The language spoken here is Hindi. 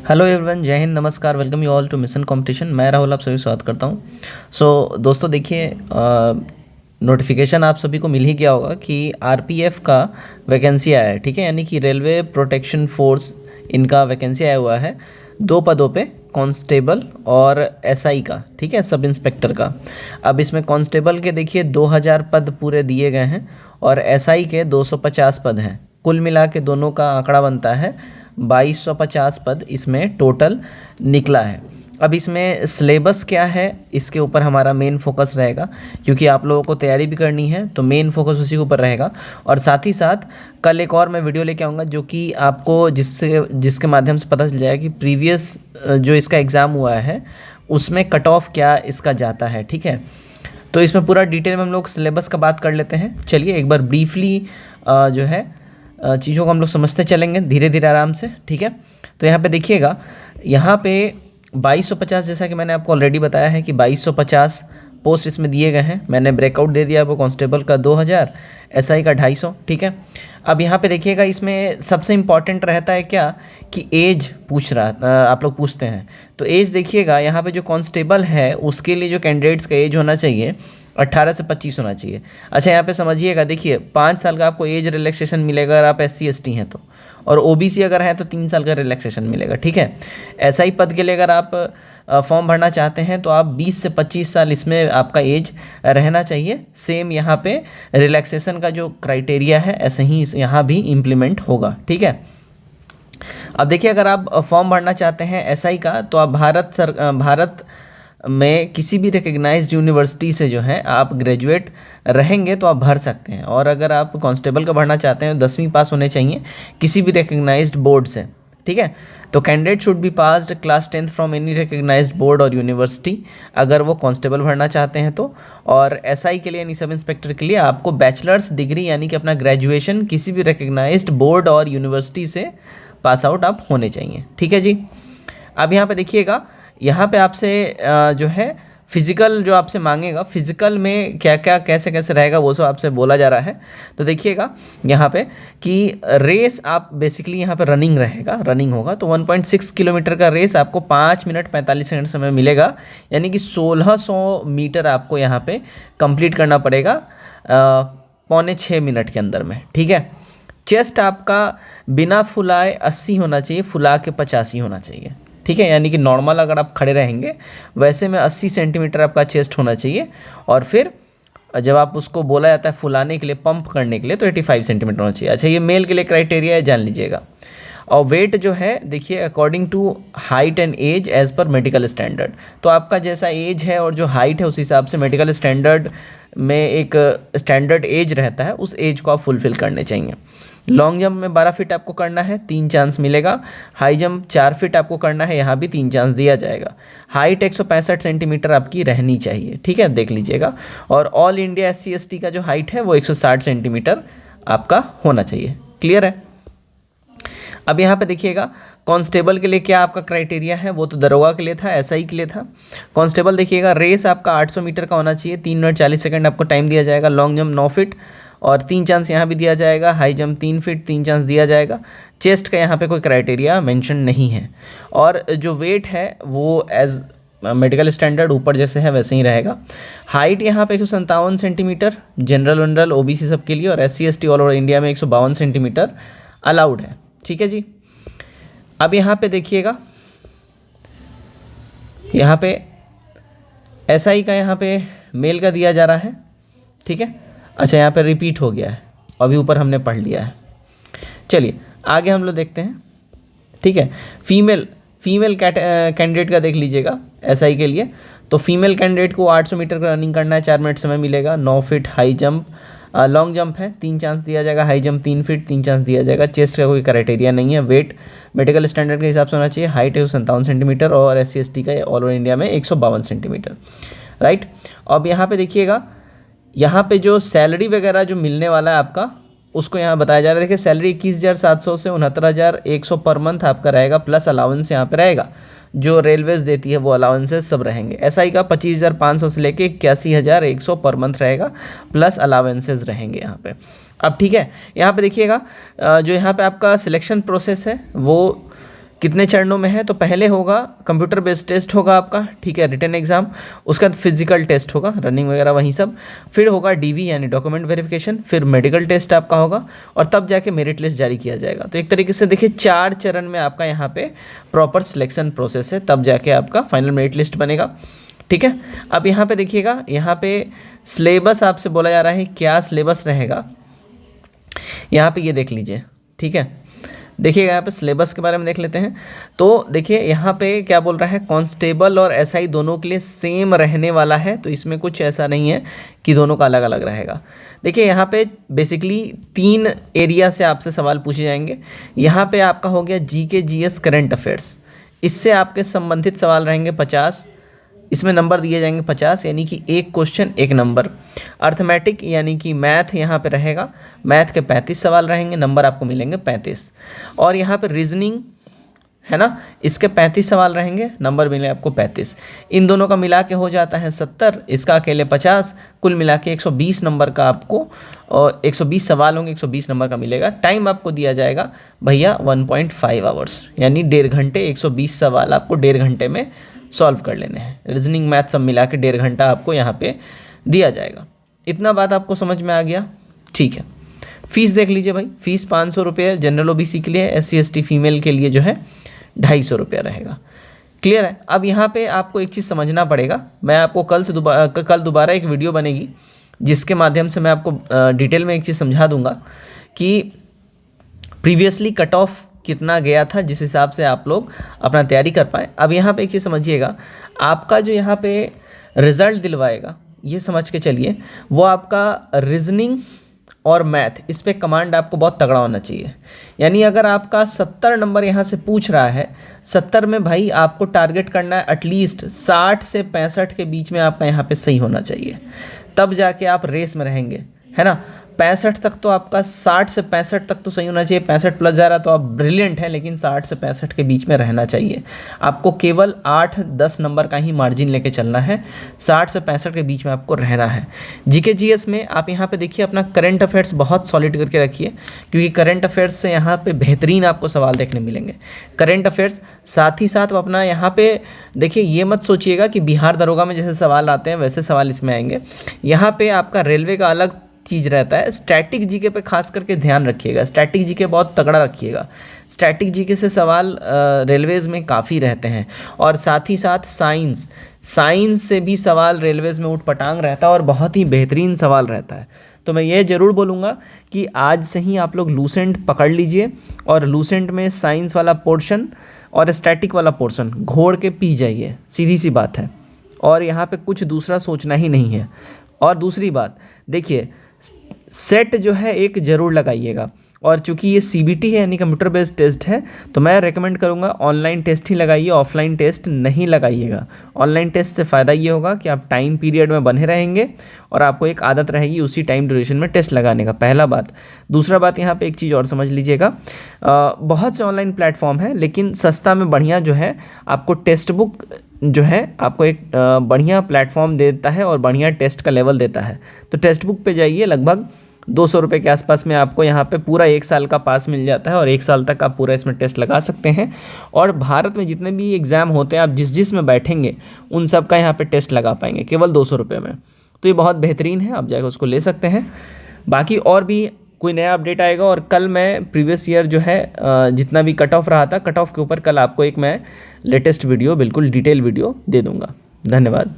हेलो एवरीवन, जय हिंद, नमस्कार, welcome you all to mission competition. मैं राहुल आप सभी स्वागत करता हूं। दोस्तों देखिए, नोटिफिकेशन आप सभी को मिल ही गया होगा कि आरपीएफ का वैकेंसी आया है। ठीक है, यानी कि रेलवे प्रोटेक्शन फोर्स, इनका वैकेंसी आया हुआ है 2 पदों पे, कांस्टेबल और एसआई का। ठीक है, सब इंस्पेक्टर का। अब इसमें कांस्टेबल के देखिए 2000 पद पूरे दिए गए हैं और एसआई के 250 पद हैं। कुल मिला के दोनों का आंकड़ा बनता है 2250 पद इसमें टोटल निकला है। अब इसमें सिलेबस क्या है, इसके ऊपर हमारा मेन फोकस रहेगा, क्योंकि आप लोगों को तैयारी भी करनी है तो मेन फोकस उसी के ऊपर रहेगा। और साथ ही साथ कल एक और मैं वीडियो लेके आऊँगा जो कि आपको जिसके माध्यम से पता चल जाएगा कि प्रीवियस जो इसका एग्ज़ाम हुआ है उसमें कट ऑफ क्या इसका जाता है। ठीक है, तो इसमें पूरा डिटेल में हम लोग सिलेबस का बात कर लेते हैं। चलिए एक बार ब्रीफली जो है चीज़ों को हम लोग समझते चलेंगे धीरे धीरे आराम से। ठीक है, तो यहाँ पे देखिएगा, यहाँ पे 2250, जैसा कि मैंने आपको ऑलरेडी बताया है कि 2250 पोस्ट इसमें दिए गए हैं। मैंने ब्रेकआउट दे दिया, वो कांस्टेबल का 2000, एसआई का 250। ठीक है, अब यहाँ पे देखिएगा, इसमें सबसे इम्पॉर्टेंट रहता है क्या कि एज आप लोग पूछते हैं, तो एज देखिएगा यहाँ पे जो कांस्टेबल है उसके लिए जो कैंडिडेट्स का एज होना चाहिए 18 से 25 होना चाहिए। अच्छा, यहाँ पे समझिएगा, देखिए 5 साल का आपको एज रिलैक्सेशन मिलेगा अगर आप SC ST हैं तो, और OBC अगर हैं तो 3 साल का रिलैक्सेशन मिलेगा। ठीक है, SI पद के लिए अगर आप फॉर्म भरना चाहते हैं तो आप 20 से 25 साल इसमें आपका एज रहना चाहिए। सेम यहाँ पे रिलैक्सेशन का जो क्राइटेरिया है ऐसे ही यहाँ भी इम्प्लीमेंट होगा। ठीक है, अब देखिए, अगर आप फॉर्म भरना चाहते हैं SI का तो आप भारत में किसी भी रिकग्नाइज्ड यूनिवर्सिटी से जो है आप ग्रेजुएट रहेंगे तो आप भर सकते हैं। और अगर आप कांस्टेबल का भरना चाहते हैं तो 10वीं पास होने चाहिए किसी भी रिकग्नाइज्ड बोर्ड से। ठीक है, तो candidate should be passed class 10th from any recognized board और यूनिवर्सिटी, अगर वो कांस्टेबल भरना चाहते हैं तो। और एसआई के लिए यानी सब इंस्पेक्टर के लिए आपको बैचलर्स डिग्री यानी कि अपना ग्रेजुएशन किसी भी रिकग्नाइज्ड बोर्ड और यूनिवर्सिटी से पास आउट आप होने चाहिए। ठीक है जी, अब यहाँ पे देखिएगा, यहाँ पे आपसे जो है फिजिकल जो आपसे मांगेगा, फिजिकल में क्या क्या कैसे कैसे रहेगा वो सब आपसे बोला जा रहा है। तो देखिएगा यहाँ पे कि रेस आप बेसिकली यहाँ पे रनिंग होगा, तो 1.6 किलोमीटर का रेस आपको 5 मिनट 45 सेकंड समय मिलेगा, यानी कि 1600 मीटर आपको यहाँ पे कंप्लीट करना पड़ेगा 5.25 मिनट के अंदर में। ठीक है, चेस्ट आपका बिना फुलाए 80 होना चाहिए, फुला के 85 होना चाहिए। ठीक है, यानी कि नॉर्मल अगर आप खड़े रहेंगे वैसे में 80 सेंटीमीटर आपका चेस्ट होना चाहिए। और फिर जब आप उसको बोला जाता है फुलाने के लिए, पंप करने के लिए, तो 85 सेंटीमीटर होना चाहिए। अच्छा, ये मेल के लिए क्राइटेरिया है, जान लीजिएगा। और वेट जो है देखिए, according to height and age age पर मेडिकल स्टैंडर्ड, तो आपका जैसा एज है और जो हाइट है उस हिसाब से मेडिकल स्टैंडर्ड में एक स्टैंडर्ड एज रहता है, उस एज को आप फुलफिल करने चाहिए। लॉन्ग जंप में 12 फीट आपको करना है, 3 चांस मिलेगा। हाई जंप 4 फीट आपको करना है, यहाँ भी 3 चांस दिया जाएगा। हाइट 165 सेंटीमीटर आपकी रहनी चाहिए। ठीक है, देख लीजिएगा। और ऑल इंडिया SC ST का जो हाइट है वो 160 सेंटीमीटर आपका होना चाहिए। क्लियर है? अब यहाँ पे देखिएगा, कांस्टेबल के लिए क्या आपका क्राइटेरिया है, वो तो दरोगा के लिए था, एसआई के लिए था। कांस्टेबल देखिएगा, रेस आपका 800 मीटर का होना चाहिए, 3 मिनट 40 सेकंड आपको टाइम दिया जाएगा। लॉन्ग जंप 9 फीट और 3 चांस यहाँ भी दिया जाएगा। हाई जंप 3 फीट, 3 चांस दिया जाएगा। चेस्ट का यहाँ पे कोई क्राइटेरिया मेंशन नहीं है। और जो वेट है वो एज मेडिकल स्टैंडर्ड ऊपर जैसे है वैसे ही रहेगा। हाइट यहाँ पे 157 सेंटीमीटर जनरल OBC सब के लिए, और SC ST all over India में 152 सेंटीमीटर अलाउड है। ठीक है जी, अब यहाँ पे देखिएगा, यहाँ पे SI का यहाँ पे मेल का दिया जा रहा है। ठीक है, अच्छा यहाँ पे रिपीट हो गया है, अभी ऊपर हमने पढ़ लिया है। चलिए आगे हम लोग देखते हैं। ठीक है, फीमेल कैंडिडेट का देख लीजिएगा SI के लिए। तो फीमेल कैंडिडेट को 800 मीटर का रनिंग करना है, 4 मिनट समय मिलेगा। 9 feet high jump, long jump है 3 चांस दिया जाएगा। हाई जंप 3 फीट, 3 चांस दिया जाएगा। चेस्ट का कोई क्राइटेरिया नहीं है। वेट मेडिकल स्टैंडर्ड के हिसाब से होना चाहिए। हाइट 157 सेंटीमीटर और SC ST का ऑल ओवर इंडिया में 152 सेंटीमीटर। राइट, अब यहाँ पे देखिएगा, यहाँ पे जो सैलरी वगैरह जो मिलने वाला है आपका, उसको यहाँ बताया जा रहा है। देखिए, सैलरी 21,700 से 69,100 पर मंथ आपका रहेगा, प्लस अलाउंस यहाँ पे रहेगा जो रेलवेज देती है, वो अलाउंसेस सब रहेंगे। SI का 25,500 से लेके 81,100 पर मंथ रहेगा, प्लस अलाउंसेस रहेंगे यहाँ पे। अब ठीक है, यहाँ पे देखिएगा, जो यहाँ पे आपका सिलेक्शन प्रोसेस है वो कितने चरणों में है, तो पहले होगा कंप्यूटर बेस्ड टेस्ट होगा आपका, ठीक है, रिटन एग्जाम, उसका फिजिकल टेस्ट होगा, रनिंग वगैरह वहीं सब, फिर होगा डीवी यानी डॉक्यूमेंट वेरिफिकेशन, फिर मेडिकल टेस्ट आपका होगा और तब जाके मेरिट लिस्ट जारी किया जाएगा। तो एक तरीके से देखिए 4 चरण में आपका यहाँ पे प्रॉपर सिलेक्शन प्रोसेस है, तब जाके आपका फाइनल मेरिट लिस्ट बनेगा, ठीक है। अब यहाँ पे देखिएगा, यहाँ पे सिलेबस आपसे बोला जा रहा है, क्या सिलेबस रहेगा यहाँ पे ये देख लीजिए, ठीक है। देखिएगा यहाँ पे सिलेबस के बारे में देख लेते हैं। तो देखिए यहाँ पे क्या बोल रहा है, कांस्टेबल और एसआई दोनों के लिए सेम रहने वाला है, तो इसमें कुछ ऐसा नहीं है कि दोनों का अलग अलग रहेगा। देखिए यहाँ पे बेसिकली 3 एरिया से आपसे सवाल पूछे जाएंगे। यहाँ पे आपका हो गया जीके जीएस करंट अफेयर्स, इससे आपके संबंधित सवाल रहेंगे 50, इसमें नंबर दिए जाएंगे 50, यानी कि 1 क्वेश्चन 1 नंबर। अर्थमेटिक यानी कि मैथ यहाँ पे रहेगा, मैथ के 35 सवाल रहेंगे, नंबर आपको मिलेंगे 35। और यहाँ पे रीजनिंग है ना, इसके 35 सवाल रहेंगे, नंबर मिले आपको 35। इन दोनों का मिला के हो जाता है 70, इसका अकेले 50, कुल मिला के 120 नंबर का आपको, और 120 सवाल होंगे, 120 नंबर का मिलेगा। टाइम आपको दिया जाएगा भैया 1.5 आवर्स, यानी 1.5 घंटे, 120 सवाल आपको 1.5 घंटे में सॉल्व कर लेने हैं। रीजनिंग मैथ सब मिला के 1.5 घंटा आपको यहाँ पे दिया जाएगा। इतना बात आपको समझ में आ गया, ठीक है। फीस देख लीजिए भाई, फीस 500 रुपये जनरल ओबीसी के लिए, SC ST फीमेल के लिए जो है 250 रुपया रहेगा। क्लियर है। अब यहाँ पे आपको एक चीज़ समझना पड़ेगा, मैं आपको कल दोबारा एक वीडियो बनेगी जिसके माध्यम से मैं आपको डिटेल में एक चीज़ समझा दूंगा कि प्रीवियसली कट ऑफ कितना गया था, जिस हिसाब से आप लोग अपना तैयारी कर पाए। अब यहाँ पे एक चीज़ समझिएगा, आपका जो यहाँ पे रिज़ल्ट दिलवाएगा, ये समझ के चलिए, वो आपका रीजनिंग और मैथ, इस पे कमांड आपको बहुत तगड़ा होना चाहिए। यानी अगर आपका 70 नंबर यहाँ से पूछ रहा है, 70 में भाई आपको टारगेट करना है एटलीस्ट 60 से 65 के बीच में आपका यहाँ पे सही होना चाहिए, तब जाके आप रेस में रहेंगे, है ना। 65 तक तो आपका, 60 से 65 तक तो सही होना चाहिए, 65 प्लस जा रहा तो आप ब्रिलियंट है, लेकिन 60 से 65 के बीच में रहना चाहिए। आपको केवल 8-10 नंबर का ही मार्जिन लेके चलना है, 60 से 65 के बीच में आपको रहना है। जीके जीएस में आप यहाँ पे देखिए अपना करंट अफेयर्स बहुत सॉलिड करके रखिए, क्योंकि करंट अफेयर्स से यहाँ पे बेहतरीन आपको सवाल देखने मिलेंगे। करंट अफेयर्स साथ ही साथ अपना यहाँ पे देखिए, ये मत सोचिएगा कि बिहार दरोगा में जैसे सवाल आते हैं वैसे सवाल इसमें आएंगे। यहाँ पे आपका रेलवे का अलग चीज़ रहता है। स्टैटिक जीके पे खास करके ध्यान रखिएगा, स्टैटिक जीके बहुत तगड़ा रखिएगा। स्टैटिक जीके से सवाल रेलवेज़ में काफ़ी रहते हैं, और साथ ही साथ साइंस से भी सवाल रेलवेज़ में उठपटांग रहता है और बहुत ही बेहतरीन सवाल रहता है। तो मैं ये ज़रूर बोलूँगा कि आज से ही आप लोग लूसेंट पकड़ लीजिए, और लूसेंट में साइंस वाला पोर्शन और स्टैटिक वाला पोर्शन घोड़ के पी जाइए, सीधी सी बात है। और यहाँ पे कुछ दूसरा सोचना ही नहीं है। और दूसरी बात देखिए, सेट जो है एक ज़रूर लगाइएगा, और चूंकि ये CBT है यानी कंप्यूटर बेस्ड टेस्ट है, तो मैं रेकमेंड करूँगा ऑनलाइन टेस्ट ही लगाइए, ऑफलाइन टेस्ट नहीं लगाइएगा। ऑनलाइन टेस्ट से फ़ायदा ये होगा कि आप टाइम पीरियड में बने रहेंगे और आपको एक आदत रहेगी उसी टाइम ड्यूरेशन में टेस्ट लगाने का, पहला बात। दूसरा बात, यहाँ पे एक चीज़ और समझ लीजिएगा, बहुत से ऑनलाइन प्लेटफॉर्म है, लेकिन सस्ता में बढ़िया जो है आपको टेक्स्ट बुक जो है आपको एक बढ़िया प्लेटफॉर्म देता है और बढ़िया टेस्ट का लेवल देता है। तो टेक्स्ट बुक पे जाइए, लगभग 200 रुपये के आसपास में आपको यहाँ पे पूरा 1 साल का पास मिल जाता है, और 1 साल तक आप पूरा इसमें टेस्ट लगा सकते हैं। और भारत में जितने भी एग्ज़ाम होते हैं, आप जिस में बैठेंगे उन सब का यहाँ पे टेस्ट लगा पाएंगे केवल 200 रुपये में। तो ये बहुत बेहतरीन है, आप जाकर उसको ले सकते हैं। बाकी और भी कोई नया अपडेट आएगा, और कल मैं प्रीवियस ईयर जो है जितना भी कट ऑफ रहा था, कट ऑफ के ऊपर कल आपको एक मैं लेटेस्ट वीडियो, बिल्कुल डिटेल वीडियो दे दूँगा। धन्यवाद।